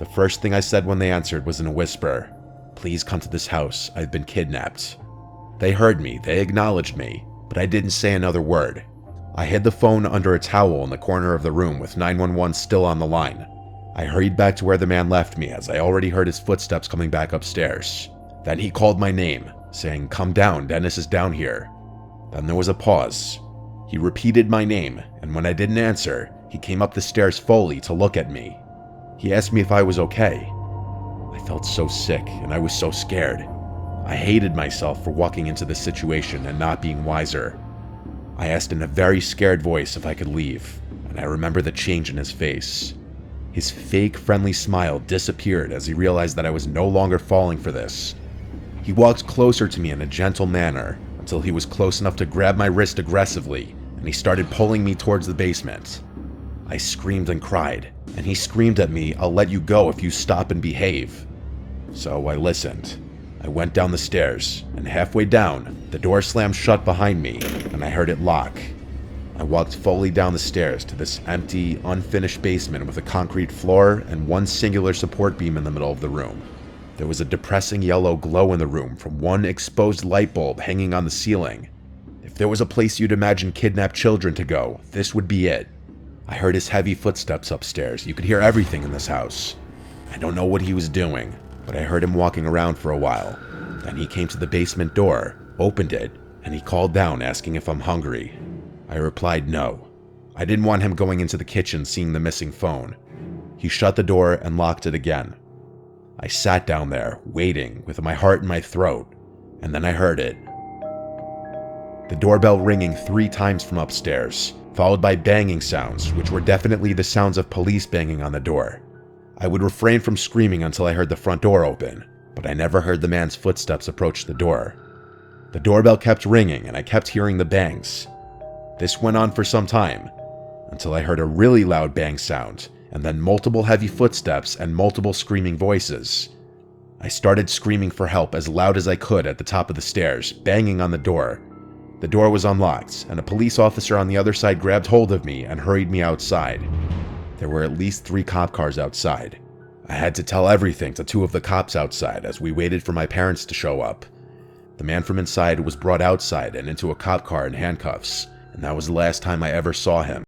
The first thing I said when they answered was in a whisper, "Please come to this house, I've been kidnapped." They heard me, they acknowledged me, but I didn't say another word. I hid the phone under a towel in the corner of the room with 911 still on the line. I hurried back to where the man left me as I already heard his footsteps coming back upstairs. Then he called my name, saying, "Come down, Dennis is down here." Then there was a pause. He repeated my name, and when I didn't answer, he came up the stairs fully to look at me. He asked me if I was okay. I felt so sick, and I was so scared. I hated myself for walking into this situation and not being wiser. I asked in a very scared voice if I could leave, and I remember the change in his face. His fake friendly smile disappeared as he realized that I was no longer falling for this. He walked closer to me in a gentle manner until he was close enough to grab my wrist aggressively, and he started pulling me towards the basement. I screamed and cried, and he screamed at me, "I'll let you go if you stop and behave." So I listened. I went down the stairs, and halfway down, the door slammed shut behind me, and I heard it lock. I walked fully down the stairs to this empty, unfinished basement with a concrete floor and one singular support beam in the middle of the room. There was a depressing yellow glow in the room from one exposed light bulb hanging on the ceiling. If there was a place you'd imagine kidnapped children to go, this would be it. I heard his heavy footsteps upstairs. You could hear everything in this house. I don't know what he was doing, but I heard him walking around for a while. Then he came to the basement door, opened it, and he called down asking if I'm hungry. I replied no. I didn't want him going into the kitchen seeing the missing phone. He shut the door and locked it again. I sat down there, waiting, with my heart in my throat, and then I heard it. The doorbell ringing 3 times from upstairs, followed by banging sounds, which were definitely the sounds of police banging on the door. I would refrain from screaming until I heard the front door open, but I never heard the man's footsteps approach the door. The doorbell kept ringing and I kept hearing the bangs. This went on for some time, until I heard a really loud bang sound, and then multiple heavy footsteps and multiple screaming voices. I started screaming for help as loud as I could at the top of the stairs, banging on the door. The door was unlocked, and a police officer on the other side grabbed hold of me and hurried me outside. There were at least 3 cop cars outside. I had to tell everything to 2 of the cops outside as we waited for my parents to show up. The man from inside was brought outside and into a cop car in handcuffs, and that was the last time I ever saw him.